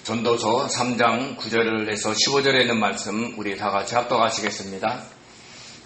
전도서 3장 9절에서 15절에 있는 말씀 우리 다 같이 합독하시겠습니다.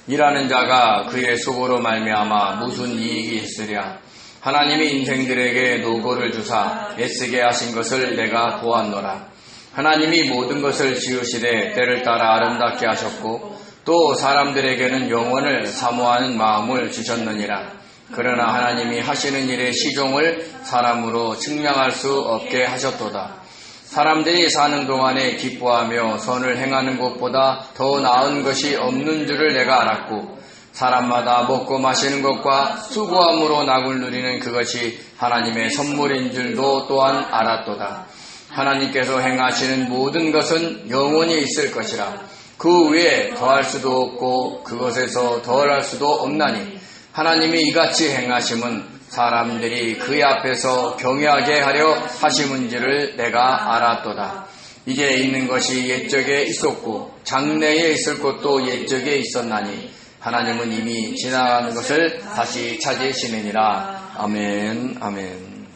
일하는 자가 그의 수고로 말미암아 무슨 이익이 있으랴. 하나님이 인생들에게 노고를 주사 애쓰게 하신 것을 내가 보았노라. 하나님이 모든 것을 지으시되 때를 따라 아름답게 하셨고 또 사람들에게는 영원을 사모하는 마음을 주셨느니라. 그러나 하나님이 하시는 일의 시종을 사람으로 증명할 수 없게 하셨도다. 사람들이 사는 동안에 기뻐하며 선을 행하는 것보다 더 나은 것이 없는 줄을 내가 알았고 사람마다 먹고 마시는 것과 수고함으로 낙을 누리는 그것이 하나님의 선물인 줄도 또한 알았도다. 하나님께서 행하시는 모든 것은 영원히 있을 것이라. 그 외에 더할 수도 없고 그것에서 덜할 수도 없나니 하나님이 이같이 행하심은 사람들이 그의 앞에서 경외하게 하려 하심인지를 내가 알았도다. 이제 있는 것이 옛적에 있었고 장래에 있을 것도 옛적에 있었나니 하나님은 이미 지나가는 것을 다시 찾으시느니라. 아멘. 아멘.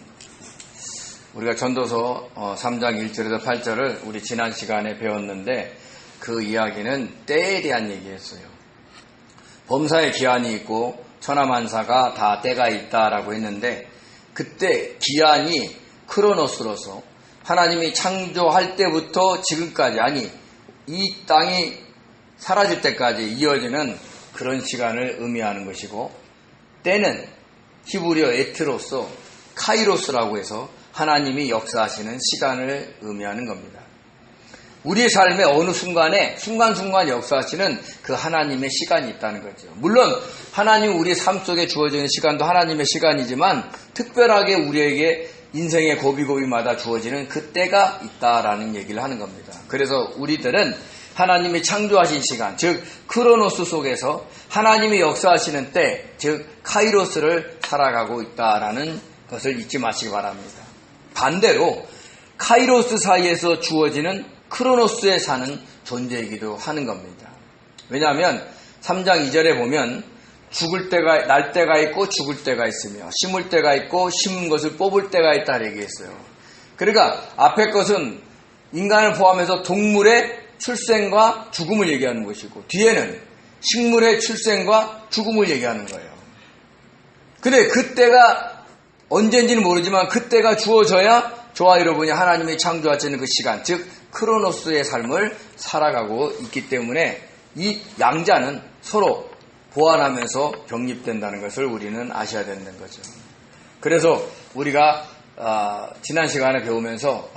우리가 전도서 3장 1절에서 8절을 우리 지난 시간에 배웠는데 그 이야기는 때에 대한 얘기였어요. 범사의 기한이 있고 천하만사가 다 때가 있다라고 했는데 그때 기한이 크로노스로서 하나님이 창조할 때부터 지금까지, 아니 이 땅이 사라질 때까지 이어지는 그런 시간을 의미하는 것이고, 때는 히브리어 에트로서 카이로스라고 해서 하나님이 역사하시는 시간을 의미하는 겁니다. 우리의 삶의 어느 순간에 순간순간 역사하시는 그 하나님의 시간이 있다는 거죠. 물론 하나님 우리의 삶 속에 주어지는 시간도 하나님의 시간이지만 특별하게 우리에게 인생의 고비고비마다 주어지는 그 때가 있다라는 얘기를 하는 겁니다. 그래서 우리들은 하나님이 창조하신 시간, 즉 크로노스 속에서 하나님이 역사하시는 때, 즉 카이로스를 살아가고 있다라는 것을 잊지 마시기 바랍니다. 반대로 카이로스 사이에서 주어지는 크로노스에 사는 존재이기도 하는 겁니다. 왜냐하면 3장 2절에 보면 죽을 때가, 날 때가 있고 죽을 때가 있으며 심을 때가 있고 심은 것을 뽑을 때가 있다 얘기했어요. 그러니까 앞에 것은 인간을 포함해서 동물의 출생과 죽음을 얘기하는 것이고 뒤에는 식물의 출생과 죽음을 얘기하는 거예요. 근데 그때가 언제인지는 모르지만 그때가 주어져야 저와 여러분이 하나님이 창조하시는 그 시간, 즉 크로노스의 삶을 살아가고 있기 때문에 이 양자는 서로 보완하면서 병립된다는 것을 우리는 아셔야 되는 거죠. 그래서 우리가 지난 시간에 배우면서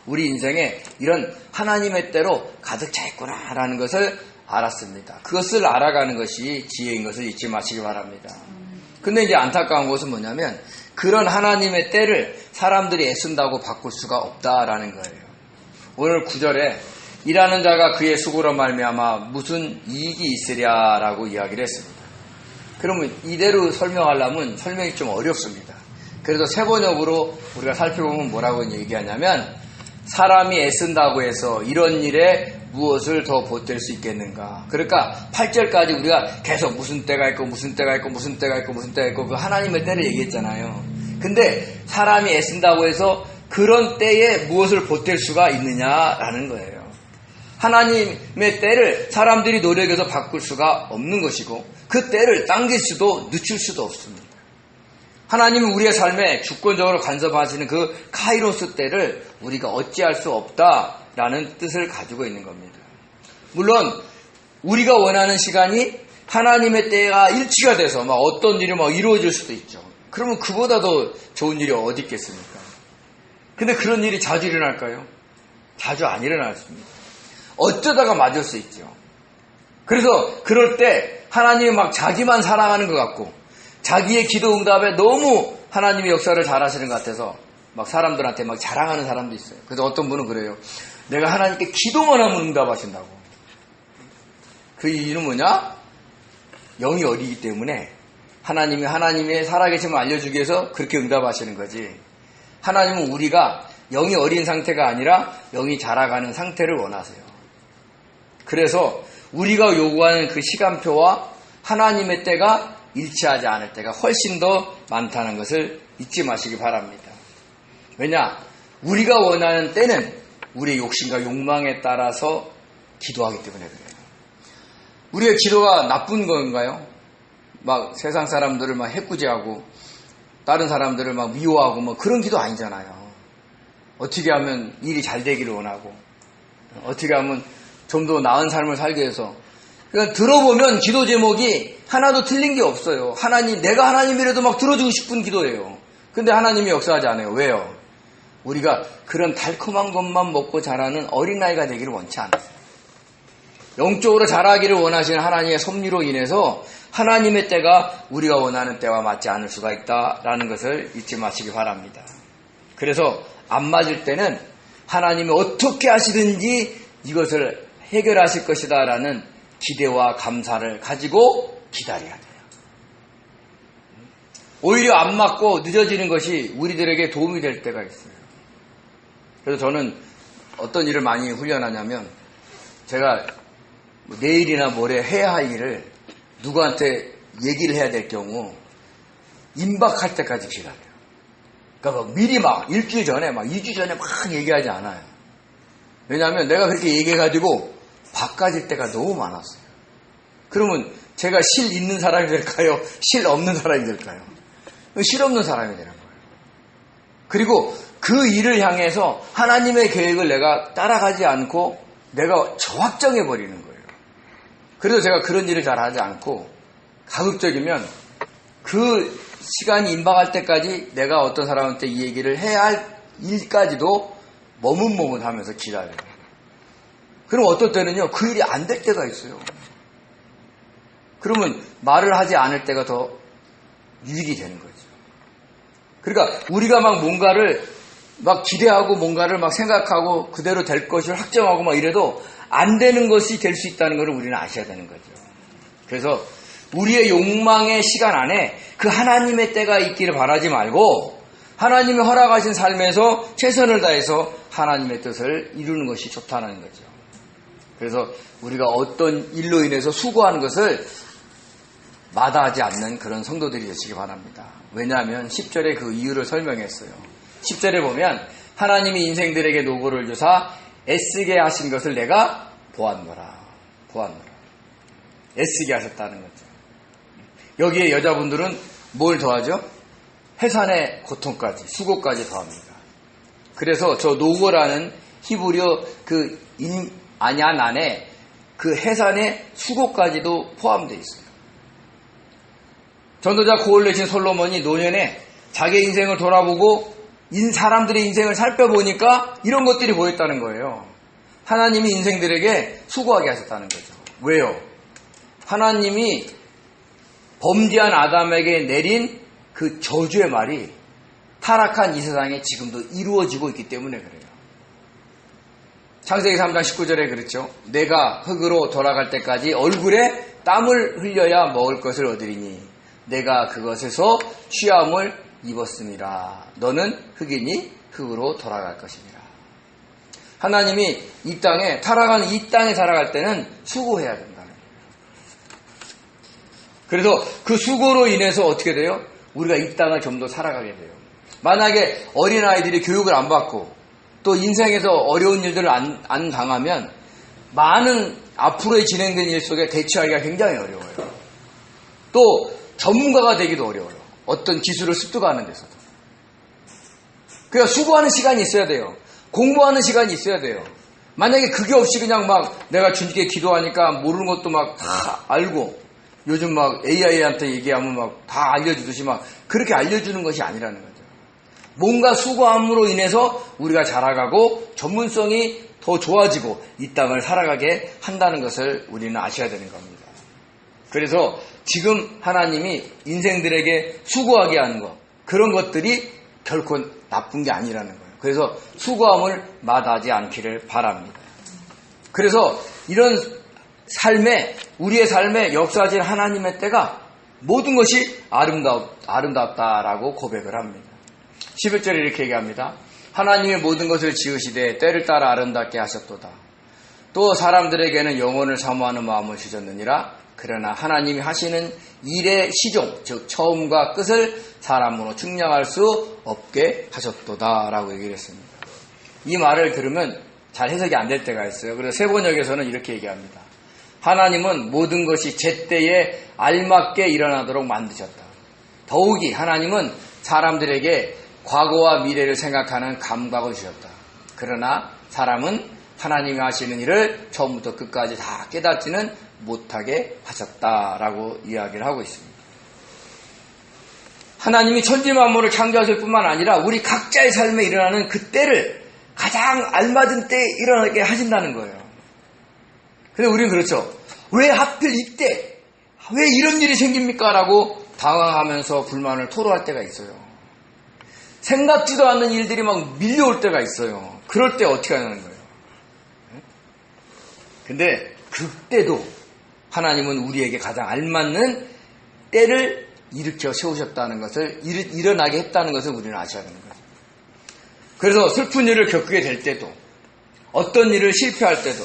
우리 인생에 이런 하나님의 때로 가득 차 있구나라는 것을 알았습니다. 그것을 알아가는 것이 지혜인 것을 잊지 마시기 바랍니다. 근데 이제 안타까운 것은 뭐냐면 그런 하나님의 때를 사람들이 애쓴다고 바꿀 수가 없다라는 거예요. 오늘 9절에 일하는 자가 그의 수고로 말미암아 무슨 이익이 있으랴라고 이야기를 했습니다. 그러면 이대로 설명하려면 설명이 좀 어렵습니다. 그래서 세번역으로 우리가 살펴보면 뭐라고 얘기하냐면 사람이 애쓴다고 해서 이런 일에 무엇을 더 보탤 수 있겠는가. 그러니까 8절까지 우리가 계속 무슨 때가 있고 무슨 때가 있고 무슨 때가 있고 무슨 때가 있고 그 하나님의 때를 얘기했잖아요. 근데 사람이 애쓴다고 해서 그런 때에 무엇을 보탤 수가 있느냐라는 거예요. 하나님의 때를 사람들이 노력해서 바꿀 수가 없는 것이고 그 때를 당길 수도 늦출 수도 없습니다. 하나님은 우리의 삶에 주권적으로 간섭하시는 그 카이로스 때를 우리가 어찌할 수 없다라는 뜻을 가지고 있는 겁니다. 물론 우리가 원하는 시간이 하나님의 때가 일치가 돼서 막 어떤 일이 막 이루어질 수도 있죠. 그러면 그보다 더 좋은 일이 어디 있겠습니까? 근데 그런 일이 자주 일어날까요? 자주 안 일어났습니다. 어쩌다가 맞을 수 있죠. 그래서 그럴 때 하나님이 막 자기만 사랑하는 것 같고 자기의 기도 응답에 너무 하나님의 역사를 잘하시는 것 같아서 막 사람들한테 막 자랑하는 사람도 있어요. 그래서 어떤 분은 그래요. 내가 하나님께 기도만 하면 응답하신다고. 그 이유는 뭐냐? 영이 어리기 때문에 하나님이 하나님의 살아계심을 알려주기 위해서 그렇게 응답하시는 거지. 하나님은 우리가 영이 어린 상태가 아니라 영이 자라가는 상태를 원하세요. 그래서 우리가 요구하는 그 시간표와 하나님의 때가 일치하지 않을 때가 훨씬 더 많다는 것을 잊지 마시기 바랍니다. 왜냐? 우리가 원하는 때는 우리의 욕심과 욕망에 따라서 기도하기 때문에 그래요. 우리의 기도가 나쁜 건가요? 막 세상 사람들을 막 해꾸지하고 다른 사람들을 막 미워하고 뭐 그런 기도 아니잖아요. 어떻게 하면 일이 잘 되기를 원하고 어떻게 하면 좀 더 나은 삶을 살기 위해서. 그러니까 들어보면 기도 제목이 하나도 틀린 게 없어요. 하나님, 내가 하나님이라도 막 들어주고 싶은 기도예요. 근데 하나님이 역사하지 않아요. 왜요? 우리가 그런 달콤한 것만 먹고 자라는 어린아이가 되기를 원치 않아요. 영적으로 자라기를 원하시는 하나님의 섭리로 인해서 하나님의 때가 우리가 원하는 때와 맞지 않을 수가 있다라는 것을 잊지 마시기 바랍니다. 그래서 안 맞을 때는 하나님이 어떻게 하시든지 이것을 해결하실 것이다 라는 기대와 감사를 가지고 기다려야 돼요. 오히려 안 맞고 늦어지는 것이 우리들에게 도움이 될 때가 있어요. 그래서 저는 어떤 일을 많이 훈련하냐면 제가 내일이나 모레 해야 할 일을 누구한테 얘기를 해야 될 경우 임박할 때까지 기다려요. 그러니까 막 미리 막 일주일 전에 막 2주 전에 막 얘기하지 않아요. 왜냐하면 내가 그렇게 얘기해가지고 바꿔질 때가 너무 많았어요. 그러면 제가 실 있는 사람이 될까요? 실 없는 사람이 될까요? 실 없는 사람이 되는 거예요. 그리고 그 일을 향해서 하나님의 계획을 내가 따라가지 않고 내가 저확정해버리는 거예요. 그래서 제가 그런 일을 잘 하지 않고 가급적이면 그 시간이 임박할 때까지 내가 어떤 사람한테 이 얘기를 해야 할 일까지도 머뭇머뭇하면서 기다려요. 그럼 어떨 때는요, 그 일이 안 될 때가 있어요. 그러면 말을 하지 않을 때가 더 유익이 되는 거죠. 그러니까 우리가 막 뭔가를 막 기대하고 뭔가를 막 생각하고 그대로 될 것을 확정하고 막 이래도 안 되는 것이 될 수 있다는 것을 우리는 아셔야 되는 거죠. 그래서 우리의 욕망의 시간 안에 그 하나님의 때가 있기를 바라지 말고 하나님이 허락하신 삶에서 최선을 다해서 하나님의 뜻을 이루는 것이 좋다는 거죠. 그래서 우리가 어떤 일로 인해서 수고하는 것을 마다하지 않는 그런 성도들이 되시기 바랍니다. 왜냐하면 10절에 그 이유를 설명했어요. 10절에 보면 하나님이 인생들에게 노고를 주사 애쓰게 하신 것을 내가 보았노라. 애쓰게 하셨다는 거죠. 여기에 여자분들은 뭘 더하죠? 해산의 고통까지, 수고까지 더합니다. 그래서 저 노고라는 히브리어 그 아냔 안에 그 해산의 수고까지도 포함되어 있어요. 전도자 고올레신 솔로몬이 노년에 자기 인생을 돌아보고 사람들의 인생을 살펴보니까 이런 것들이 보였다는 거예요. 하나님이 인생들에게 수고하게 하셨다는 거죠. 왜요? 하나님이 범죄한 아담에게 내린 그 저주의 말이 타락한 이 세상에 지금도 이루어지고 있기 때문에 그래요. 창세기 3장 19절에 그렇죠. 내가 흙으로 돌아갈 때까지 얼굴에 땀을 흘려야 먹을 것을 얻으리니 내가 그것에서 취함을 입었음이라. 너는 흙이니 흙으로 돌아갈 것이니라. 하나님이 이 땅에 타락한 이 땅에 살아갈 때는 수고해야 된다는 거예요. 그래서 그 수고로 인해서 어떻게 돼요? 우리가 이 땅을 좀 더 살아가게 돼요. 만약에 어린아이들이 교육을 안 받고 또 인생에서 어려운 일들을 안 당하면 많은 앞으로의 진행된 일 속에 대처하기가 굉장히 어려워요. 또 전문가가 되기도 어려워요. 어떤 기술을 습득하는 데서도. 그러니까 수고하는 시간이 있어야 돼요. 공부하는 시간이 있어야 돼요. 만약에 그게 없이 그냥 막 내가 주님께 기도하니까 모르는 것도 막 다 알고 요즘 막 AI한테 얘기하면 막 다 알려주듯이 막 그렇게 알려주는 것이 아니라는 거죠. 뭔가 수고함으로 인해서 우리가 자라가고 전문성이 더 좋아지고 이 땅을 살아가게 한다는 것을 우리는 아셔야 되는 겁니다. 그래서 지금 하나님이 인생들에게 수고하게 하는 것, 그런 것들이 결코 나쁜 게 아니라는 거예요. 그래서 수고함을 마다하지 않기를 바랍니다. 그래서 이런 우리의 삶에 역사하신 하나님의 때가 모든 것이 아름답다라고 고백을 합니다. 11절에 이렇게 얘기합니다. 하나님의 모든 것을 지으시되 때를 따라 아름답게 하셨도다. 또 사람들에게는 영혼을 사모하는 마음을 주셨느니라. 그러나 하나님이 하시는 일의 시종, 즉 처음과 끝을 사람으로 측량할 수 없게 하셨도다 라고 얘기를 했습니다. 이 말을 들으면 잘 해석이 안 될 때가 있어요. 그래서 새 번역에서는 이렇게 얘기합니다. 하나님은 모든 것이 제때에 알맞게 일어나도록 만드셨다. 더욱이 하나님은 사람들에게 과거와 미래를 생각하는 감각을 주셨다. 그러나 사람은 하나님이 하시는 일을 처음부터 끝까지 다 깨닫지는 못하게 하셨다라고 이야기를 하고 있습니다. 하나님이 천지 만물을 창조하실 뿐만 아니라 우리 각자의 삶에 일어나는 그 때를 가장 알맞은 때에 일어나게 하신다는 거예요. 근데 우리는 그렇죠. 왜 하필 이때? 왜 이런 일이 생깁니까? 라고 당황하면서 불만을 토로할 때가 있어요. 생각지도 않는 일들이 막 밀려올 때가 있어요. 그럴 때 어떻게 하냐는 거예요. 근데 그때도 하나님은 우리에게 가장 알맞는 때를 일으켜 세우셨다는 것을, 일어나게 했다는 것을 우리는 아셔야 되는 거예요. 그래서 슬픈 일을 겪게 될 때도, 어떤 일을 실패할 때도,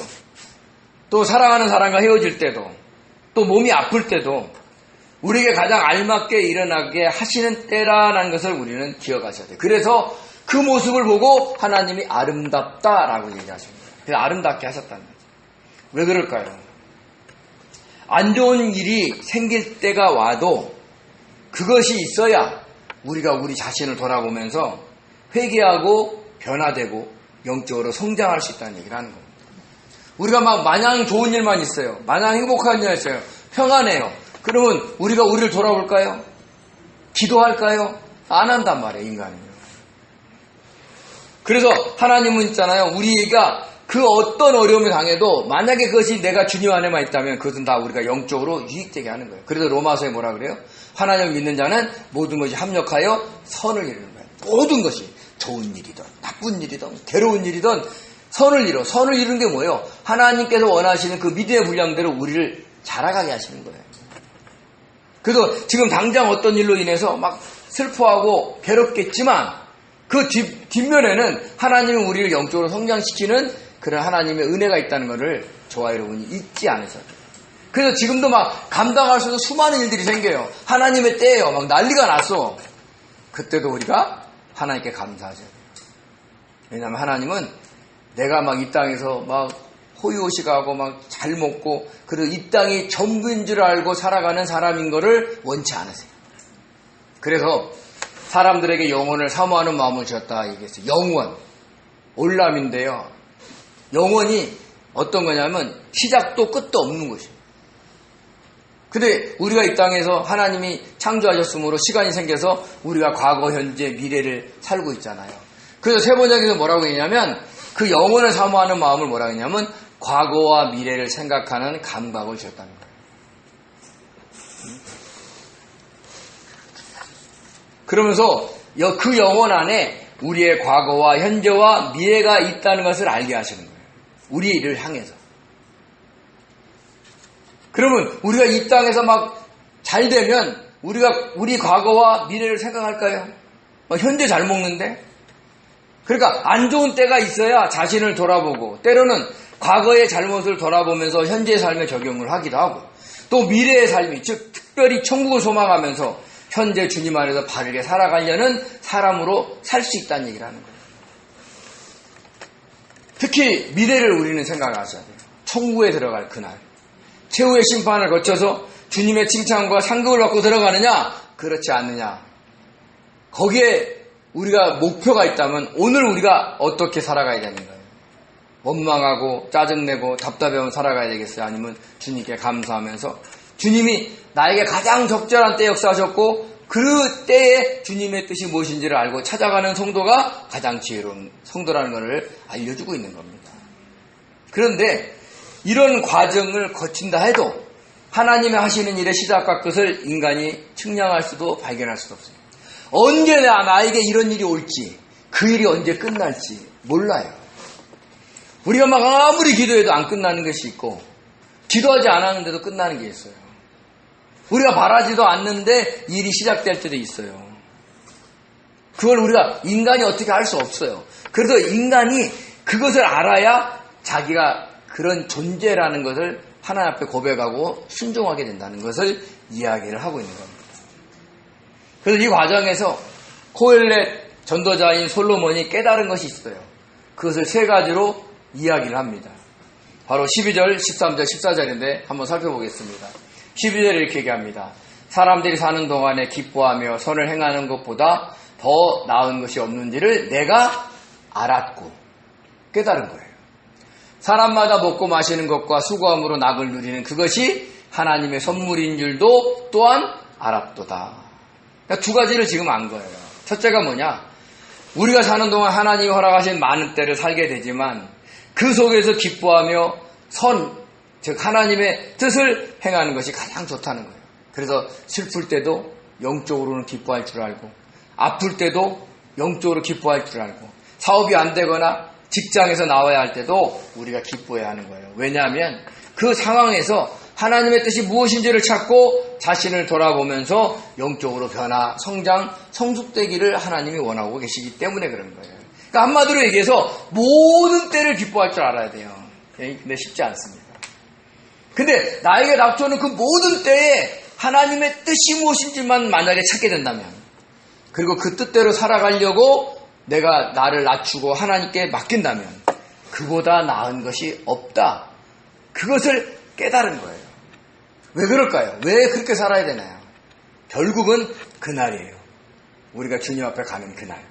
또 사랑하는 사람과 헤어질 때도, 또 몸이 아플 때도 우리에게 가장 알맞게 일어나게 하시는 때라는 것을 우리는 기억하셔야 돼요. 그래서 그 모습을 보고 하나님이 아름답다라고 얘기하십니다. 그래서 아름답게 하셨다는 거죠. 왜 그럴까요? 안 좋은 일이 생길 때가 와도 그것이 있어야 우리가 우리 자신을 돌아보면서 회개하고 변화되고 영적으로 성장할 수 있다는 얘기를 하는 겁니다. 우리가 막 마냥 좋은 일만 있어요. 마냥 행복한 일 있어요. 평안해요. 그러면 우리가 우리를 돌아볼까요? 기도할까요? 안 한단 말이에요, 인간은요. 그래서 하나님은 있잖아요. 우리가 그 어떤 어려움을 당해도 만약에 그것이 내가 주님 안에만 있다면 그것은 다 우리가 영적으로 유익되게 하는 거예요. 그래서 로마서에 뭐라 그래요? 하나님을 믿는 자는 모든 것이 합력하여 선을 이루는 거예요. 모든 것이 좋은 일이든 나쁜 일이든 괴로운 일이든 선을 이루는 게 뭐예요? 하나님께서 원하시는 그 믿음의 분량대로 우리를 자라가게 하시는 거예요. 그래서 지금 당장 어떤 일로 인해서 막 슬퍼하고 괴롭겠지만 그 뒷면에는 하나님이 우리를 영적으로 성장시키는 그런 하나님의 은혜가 있다는 것을 저와 여러분이 잊지 않으셔야 돼요. 그래서 지금도 막 감당할 수 있는 수많은 일들이 생겨요. 하나님의 때예요. 막 난리가 났어. 그때도 우리가 하나님께 감사하셔야 돼요. 왜냐하면 하나님은 내가 막 이 땅에서 막 호의호식하고 막 잘 먹고 그리고 이 땅이 전부인 줄 알고 살아가는 사람인 거를 원치 않으세요. 그래서 사람들에게 영혼을 사모하는 마음을 주었다 얘기했어요. 영원, 올람인데요. 영원이 어떤 거냐면 시작도 끝도 없는 것이에요. 근데 우리가 이 땅에서 하나님이 창조하셨으므로 시간이 생겨서 우리가 과거, 현재, 미래를 살고 있잖아요. 그래서 세 번역에서 뭐라고 했냐면 그 영혼을 사모하는 마음을 뭐라고 했냐면 과거와 미래를 생각하는 감각을 주었다는 거예요. 그러면서 그 영혼 안에 우리의 과거와 현재와 미래가 있다는 것을 알게 하시는 거예요. 우리를 향해서. 그러면 우리가 이 땅에서 막 잘 되면 우리 과거와 미래를 생각할까요? 현재 잘 먹는데? 그러니까 안 좋은 때가 있어야 자신을 돌아보고 때로는 과거의 잘못을 돌아보면서 현재의 삶에 적용을 하기도 하고 또 미래의 삶이 즉 특별히 천국을 소망하면서 현재 주님 안에서 바르게 살아가려는 사람으로 살 수 있다는 얘기를 하는 거예요. 특히 미래를 우리는 생각하셔야 돼요. 천국에 들어갈 그날. 최후의 심판을 거쳐서 주님의 칭찬과 상급을 받고 들어가느냐? 그렇지 않느냐? 거기에 우리가 목표가 있다면 오늘 우리가 어떻게 살아가야 되는 거예요? 원망하고 짜증내고 답답해하면 살아가야 되겠어요? 아니면 주님께 감사하면서 주님이 나에게 가장 적절한 때 역사하셨고 그 때에 주님의 뜻이 무엇인지를 알고 찾아가는 성도가 가장 지혜로운 성도라는 것을 알려주고 있는 겁니다. 그런데 이런 과정을 거친다 해도 하나님이 하시는 일의 시작과 끝을 인간이 측량할 수도 발견할 수도 없어요. 언제 나에게 이런 일이 올지 그 일이 언제 끝날지 몰라요. 우리가 막 아무리 기도해도 안 끝나는 것이 있고 기도하지 않았는데도 끝나는 게 있어요. 우리가 바라지도 않는데 일이 시작될 때도 있어요. 그걸 우리가 인간이 어떻게 할 수 없어요. 그래서 인간이 그것을 알아야 자기가 그런 존재라는 것을 하나님 앞에 고백하고 순종하게 된다는 것을 이야기를 하고 있는 겁니다. 그래서 이 과정에서 코엘렛 전도자인 솔로몬이 깨달은 것이 있어요. 그것을 세 가지로 이야기를 합니다. 바로 12절, 13절, 14절인데 한번 살펴보겠습니다. 12절에 이렇게 얘기합니다. 사람들이 사는 동안에 기뻐하며 선을 행하는 것보다 더 나은 것이 없는지를 내가 알았고 깨달은 거예요. 사람마다 먹고 마시는 것과 수고함으로 낙을 누리는 그것이 하나님의 선물인 줄도 또한 알았도다. 그러니까 두 가지를 지금 안 거예요. 첫째가 뭐냐? 우리가 사는 동안 하나님이 허락하신 많은 때를 살게 되지만 그 속에서 기뻐하며 즉 하나님의 뜻을 행하는 것이 가장 좋다는 거예요. 그래서 슬플 때도 영적으로는 기뻐할 줄 알고, 아플 때도 영적으로 기뻐할 줄 알고, 사업이 안 되거나 직장에서 나와야 할 때도 우리가 기뻐해야 하는 거예요. 왜냐하면 그 상황에서 하나님의 뜻이 무엇인지를 찾고 자신을 돌아보면서 영적으로 변화, 성장, 성숙되기를 하나님이 원하고 계시기 때문에 그런 거예요. 그러니까 한마디로 얘기해서 모든 때를 기뻐할 줄 알아야 돼요. 근데 쉽지 않습니다. 근데 나에게 닥쳐오는 그 모든 때에 하나님의 뜻이 무엇인지만 만약에 찾게 된다면, 그리고 그 뜻대로 살아가려고 내가 나를 낮추고 하나님께 맡긴다면 그보다 나은 것이 없다. 그것을 깨달은 거예요. 왜 그럴까요? 왜 그렇게 살아야 되나요? 결국은 그날이에요. 우리가 주님 앞에 가는 그날.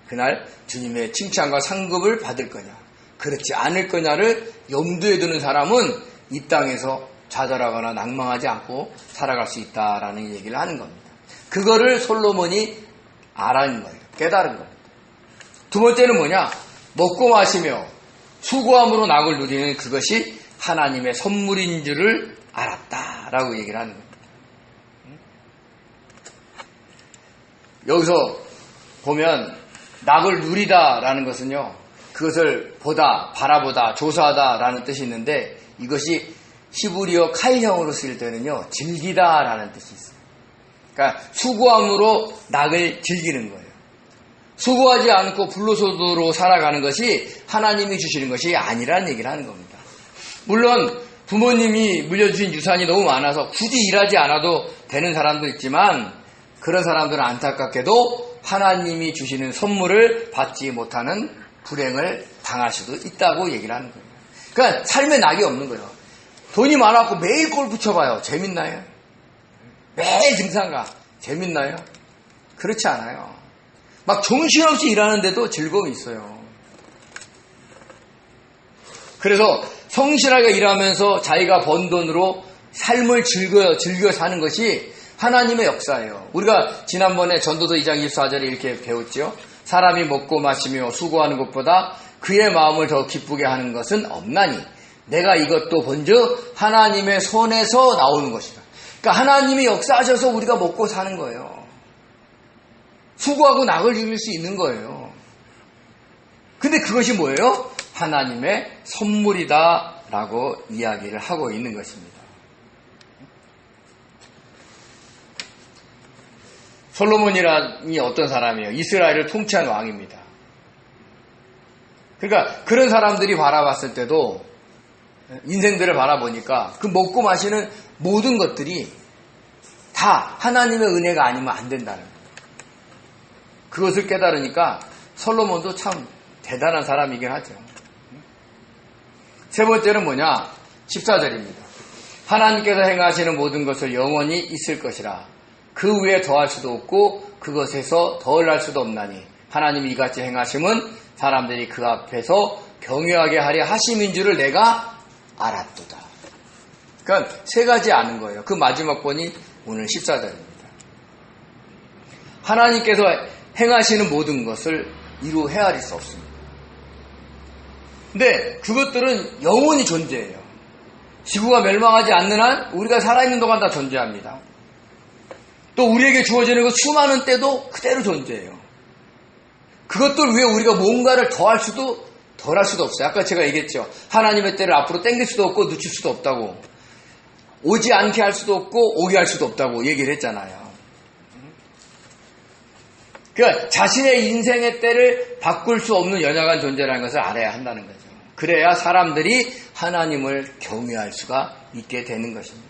그날 주님의 칭찬과 상급을 받을 거냐, 그렇지 않을 거냐를 염두에 두는 사람은 이 땅에서 좌절하거나 낭망하지 않고 살아갈 수 있다라는 얘기를 하는 겁니다. 그거를 솔로몬이 알아낸 거예요. 깨달은 겁니다. 두 번째는 뭐냐? 먹고 마시며 수고함으로 낙을 누리는 그것이 하나님의 선물인 줄을 알았다라고 얘기를 하는 겁니다. 여기서 보면 낙을 누리다라는 것은요, 그것을 보다, 바라보다, 조사하다라는 뜻이 있는데, 이것이 히브리어 카이형으로 쓰일 때는요, 즐기다라는 뜻이 있어요. 그러니까 수고함으로 낙을 즐기는 거예요. 수고하지 않고 불로소득으로 살아가는 것이 하나님이 주시는 것이 아니라는 얘기를 하는 겁니다. 물론 부모님이 물려주신 유산이 너무 많아서 굳이 일하지 않아도 되는 사람도 있지만, 그런 사람들은 안타깝게도 하나님이 주시는 선물을 받지 못하는 불행을 당할 수도 있다고 얘기를 하는 거예요. 그러니까 삶에 낙이 없는 거예요. 돈이 많아갖고 매일 골프 쳐봐요. 재밌나요? 매일 등산가. 재밌나요? 그렇지 않아요. 막 정신없이 일하는데도 즐거움이 있어요. 그래서 성실하게 일하면서 자기가 번 돈으로 삶을 즐겨 사는 것이 하나님의 역사예요. 우리가 지난번에 전도서 2장 24절에 이렇게 배웠죠. 사람이 먹고 마시며 수고하는 것보다 그의 마음을 더 기쁘게 하는 것은 없나니 내가 이것도 본즉 하나님의 손에서 나오는 것이다. 그러니까 하나님이 역사하셔서 우리가 먹고 사는 거예요. 수고하고 낙을 즐길 수 있는 거예요. 근데 그것이 뭐예요? 하나님의 선물이다라고 이야기를 하고 있는 것입니다. 솔로몬이라니 어떤 사람이에요? 이스라엘을 통치한 왕입니다. 그러니까 그런 사람들이 바라봤을 때도, 인생들을 바라보니까 그 먹고 마시는 모든 것들이 다 하나님의 은혜가 아니면 안 된다는 거예요. 그것을 깨달으니까 솔로몬도 참 대단한 사람이긴 하죠. 세 번째는 뭐냐? 14절입니다. 하나님께서 행하시는 모든 것을 영원히 있을 것이라. 그 위에 더할 수도 없고 그것에서 덜할 수도 없나니 하나님이 이같이 행하심은 사람들이 그 앞에서 경외하게 하려 하심인 줄을 내가 알았도다. 그러니까 세 가지 아는 거예요. 그 마지막 번이 오늘 14절입니다. 하나님께서 행하시는 모든 것을 이루 헤아릴 수 없습니다. 근데 그것들은 영원히 존재해요. 지구가 멸망하지 않는 한 우리가 살아있는 동안 다 존재합니다. 또 우리에게 주어지는 그 수많은 때도 그대로 존재해요. 그것들 위에 우리가 뭔가를 더할 수도 덜할 수도 없어요. 아까 제가 얘기했죠. 하나님의 때를 앞으로 당길 수도 없고 늦출 수도 없다고. 오지 않게 할 수도 없고 오게 할 수도 없다고 얘기를 했잖아요. 그러니까 자신의 인생의 때를 바꿀 수 없는 연약한 존재라는 것을 알아야 한다는 거죠. 그래야 사람들이 하나님을 경외할 수가 있게 되는 것입니다.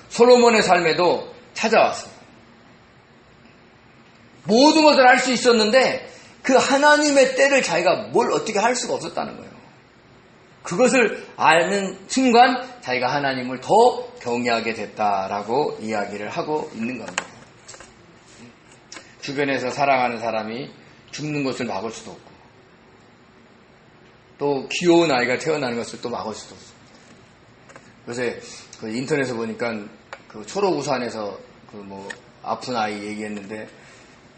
솔로몬의 삶에도 찾아왔어요. 모든 것을 할 수 있었는데 그 하나님의 때를 자기가 뭘 어떻게 할 수가 없었다는 거예요. 그것을 아는 순간 자기가 하나님을 더 경외하게 됐다라고 이야기를 하고 있는 겁니다. 주변에서 사랑하는 사람이 죽는 것을 막을 수도 없고, 또 귀여운 아이가 태어나는 것을 또 막을 수도 없어요. 요새 그 인터넷에 보니까 그 초록우산에서 그 뭐 아픈 아이 얘기했는데,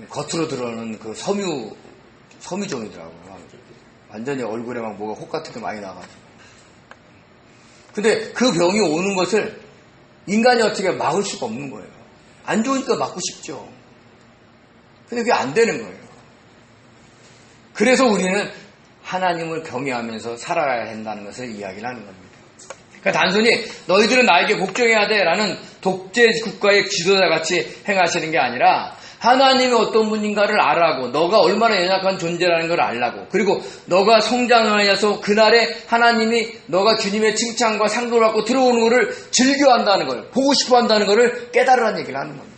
겉으로 들어오는 그 섬유종이더라고요. 완전히 얼굴에 막 뭐가 혹 같은 게 많이 나가지고. 근데 그 병이 오는 것을 인간이 어떻게 막을 수가 없는 거예요. 안 좋으니까 막고 싶죠. 근데 그게 안 되는 거예요. 그래서 우리는 하나님을 경외하면서 살아야 한다는 것을 이야기를 하는 겁니다. 그러니까 단순히 너희들은 나에게 복종해야 돼 라는 독재 국가의 지도자같이 행하시는 게 아니라, 하나님이 어떤 분인가를 알아고, 너가 얼마나 연약한 존재라는 걸 알라고, 그리고 너가 성장하여서 그날에 하나님이 너가 주님의 칭찬과 상도를 받고 들어오는 것을 즐겨한다는 걸, 보고 싶어 한다는 것을 깨달으라는 얘기를 하는 겁니다.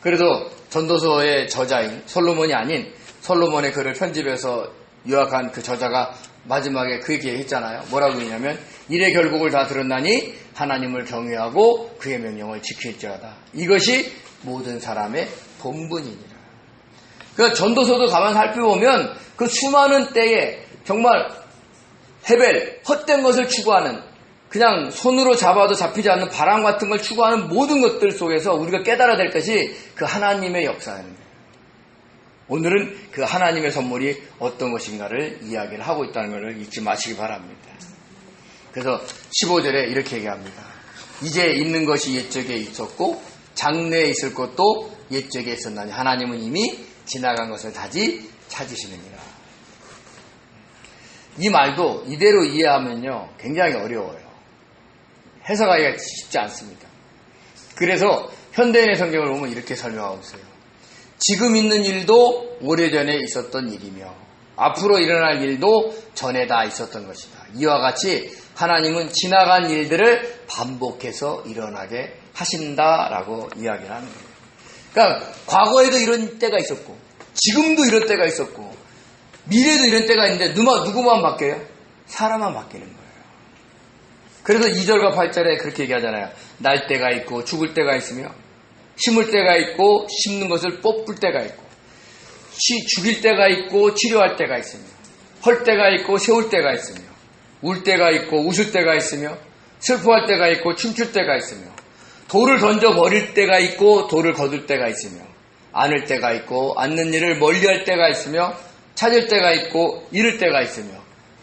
그래도 전도서의 저자인 솔로몬이 아닌 솔로몬의 글을 편집해서 요약한 그 저자가 마지막에 그 얘기 했잖아요. 뭐라고 했냐면, 일의 결국을 다 들었나니 하나님을 경외하고 그의 명령을 지킬지어다. 이것이 모든 사람의 본분이니라. 그러니까 전도서도 가만 살펴보면 그 수많은 때에 정말 헤벨, 헛된 것을 추구하는, 그냥 손으로 잡아도 잡히지 않는 바람 같은 걸 추구하는 모든 것들 속에서 우리가 깨달아야 될 것이 그 하나님의 역사입니다. 오늘은 그 하나님의 선물이 어떤 것인가를 이야기를 하고 있다는 것을 잊지 마시기 바랍니다. 그래서 15절에 이렇게 얘기합니다. 이제 있는 것이 옛적에 있었고 장래에 있을 것도 옛적에 있었나니 하나님은 이미 지나간 것을 다시 찾으시느니라. 이 말도 이대로 이해하면요 굉장히 어려워요. 해석하기가 쉽지 않습니다. 그래서 현대인의 성경을 보면 이렇게 설명하고 있어요. 지금 있는 일도 오래전에 있었던 일이며 앞으로 일어날 일도 전에 다 있었던 것이다. 이와 같이 하나님은 지나간 일들을 반복해서 일어나게 하신다라고 이야기를 하는 거예요. 그러니까 과거에도 이런 때가 있었고 지금도 이런 때가 있었고 미래도 이런 때가 있는데 누구만 바뀌어요? 사람만 바뀌는 거예요. 그래서 2절과 8절에 그렇게 얘기하잖아요. 날 때가 있고 죽을 때가 있으며 심을 때가 있고 심는 것을 뽑을 때가 있고 죽일 때가 있고 치료할 때가 있으며 헐 때가 있고 세울 때가 있으며 울 때가 있고 웃을 때가 있으며 슬퍼할 때가 있고 춤출 때가 있으며 돌을 던져 버릴 때가 있고 돌을 거둘 때가 있으며 안을 때가 있고 안는 일을 멀리할 때가 있으며 찾을 때가 있고 잃을 때가 있으며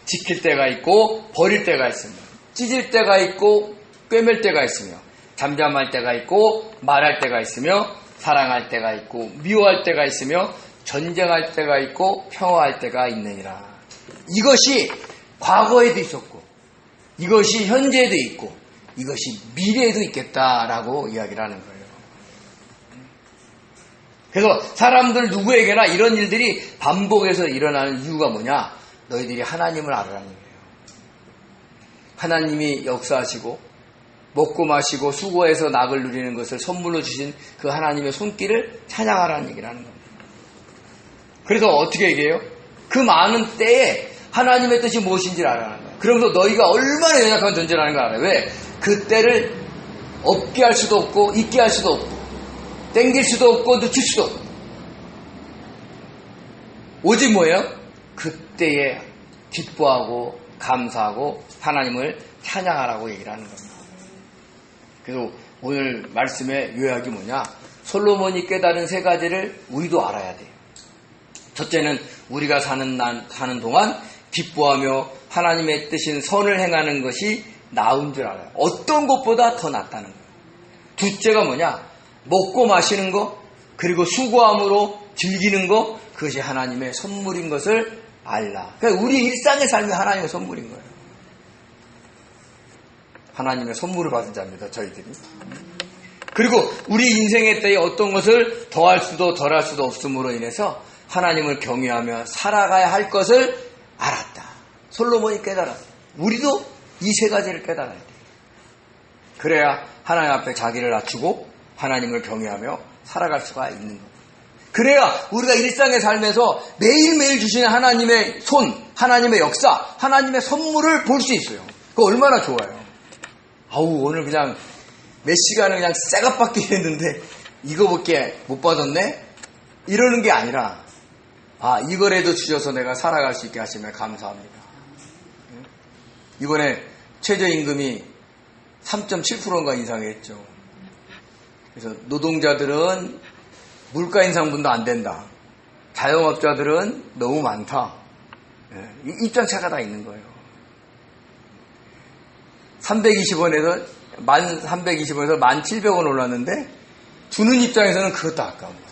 지킬 때가 있고 버릴 때가 있으며 찢을 때가 있고 꿰맬 때가 있으며 잠잠할 때가 있고 말할 때가 있으며 사랑할 때가 있고 미워할 때가 있으며 전쟁할 때가 있고 평화할 때가 있느니라. 이것이 과거에도 있었고 이것이 현재에도 있고 이것이 미래에도 있겠다라고 이야기를 하는 거예요. 그래서 사람들 누구에게나 이런 일들이 반복해서 일어나는 이유가 뭐냐? 너희들이 하나님을 알아라는 거예요. 하나님이 역사하시고 먹고 마시고 수고해서 낙을 누리는 것을 선물로 주신 그 하나님의 손길을 찬양하라는 얘기를 하는 겁니다. 그래서 어떻게 얘기해요? 그 많은 때에 하나님의 뜻이 무엇인지를 알아라는 거예요. 그러면서 너희가 얼마나 연약한 존재라는 걸 알아요. 왜? 그 때를 없게 할 수도 없고 있게 할 수도 없고 땡길 수도 없고 늦출 수도 없고 오직 뭐예요? 그때에 기뻐하고 감사하고 하나님을 찬양하라고 얘기를 하는 겁니다. 그래서 오늘 말씀의 요약이 뭐냐? 솔로몬이 깨달은 세 가지를 우리도 알아야 돼요. 첫째는 우리가 사는 동안 기뻐하며 하나님의 뜻인 선을 행하는 것이 나은 줄 알아요. 어떤 것보다 더 낫다는 거예요. 둘째가 뭐냐? 먹고 마시는 거, 그리고 수고함으로 즐기는 거, 그것이 하나님의 선물인 것을 알라. 그러니까 우리 일상의 삶이 하나님의 선물인 거예요. 하나님의 선물을 받은 자입니다, 저희들이. 그리고 우리 인생의 때에 어떤 것을 더할 수도 덜할 수도 없음으로 인해서 하나님을 경외하며 살아가야 할 것을 알았다. 솔로몬이 깨달았어요. 우리도 이 세 가지를 깨달아야 돼요. 그래야 하나님 앞에 자기를 낮추고 하나님을 경외하며 살아갈 수가 있는 겁니다. 그래야 우리가 일상의 삶에서 매일매일 주시는 하나님의 손, 하나님의 역사, 하나님의 선물을 볼 수 있어요. 그거 얼마나 좋아요. 아우, 오늘 그냥 몇 시간을 그냥 쇠갑받게 했는데 이거밖에 못 받았네? 이러는 게 아니라, 아, 이거라도 주셔서 내가 살아갈 수 있게 하시면 감사합니다. 이번에 최저임금이 3.7%인가 인상했죠. 그래서 노동자들은 물가 인상분도 안 된다. 자영업자들은 너무 많다. 입장차가 다 있는 거예요. 320원에서 1,320원에서 1,700원 올랐는데 주는 입장에서는 그것도 아까운 거예요.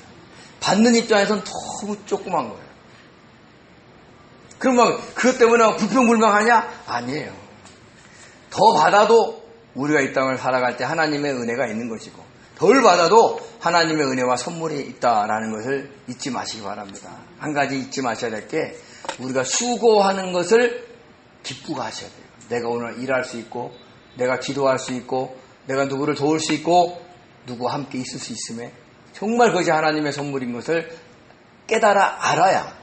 받는 입장에서는 너무 조그만 거예요. 그럼 막 그것 때문에 불평불만하냐? 아니에요. 더 받아도 우리가 이 땅을 살아갈 때 하나님의 은혜가 있는 것이고, 덜 받아도 하나님의 은혜와 선물이 있다라는 것을 잊지 마시기 바랍니다. 한 가지 잊지 마셔야 될 게, 우리가 수고하는 것을 기쁘게 하셔야 돼요. 내가 오늘 일할 수 있고, 내가 기도할 수 있고, 내가 누구를 도울 수 있고, 누구와 함께 있을 수 있음에 정말 그것이 하나님의 선물인 것을 깨달아 알아야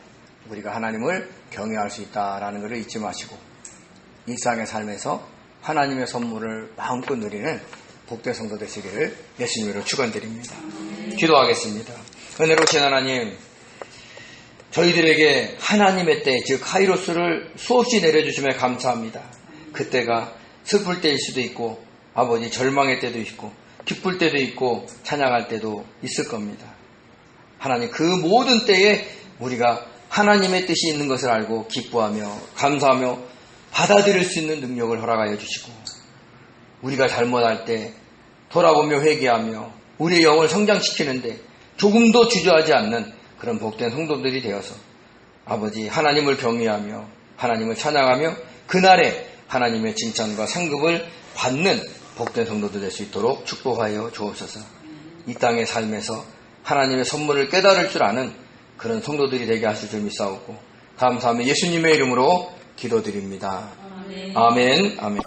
우리가 하나님을 경외할 수 있다라는 것을 잊지 마시고, 일상의 삶에서 하나님의 선물을 마음껏 누리는 복된 성도 되시기를 예수님으로 축원드립니다. 기도하겠습니다. 은혜로우신 하나님, 저희들에게 하나님의 때, 즉 카이로스를 수없이 내려주시며 감사합니다. 그때가 슬플 때일 수도 있고, 아버지 절망의 때도 있고, 기쁠 때도 있고, 찬양할 때도 있을 겁니다. 하나님, 그 모든 때에 우리가 하나님의 뜻이 있는 것을 알고 기뻐하며 감사하며 받아들일 수 있는 능력을 허락하여 주시고, 우리가 잘못할 때 돌아보며 회개하며 우리의 영을 성장시키는데 조금도 주저하지 않는 그런 복된 성도들이 되어서 아버지 하나님을 경외하며 하나님을 찬양하며 그날에 하나님의 칭찬과 상급을 받는 복된 성도들 될 수 있도록 축복하여 주옵소서. 이 땅의 삶에서 하나님의 선물을 깨달을 줄 아는 그런 성도들이 되게 하실 줄 믿사옵고 감사하며 예수님의 이름으로 기도드립니다. 아멘. 아멘.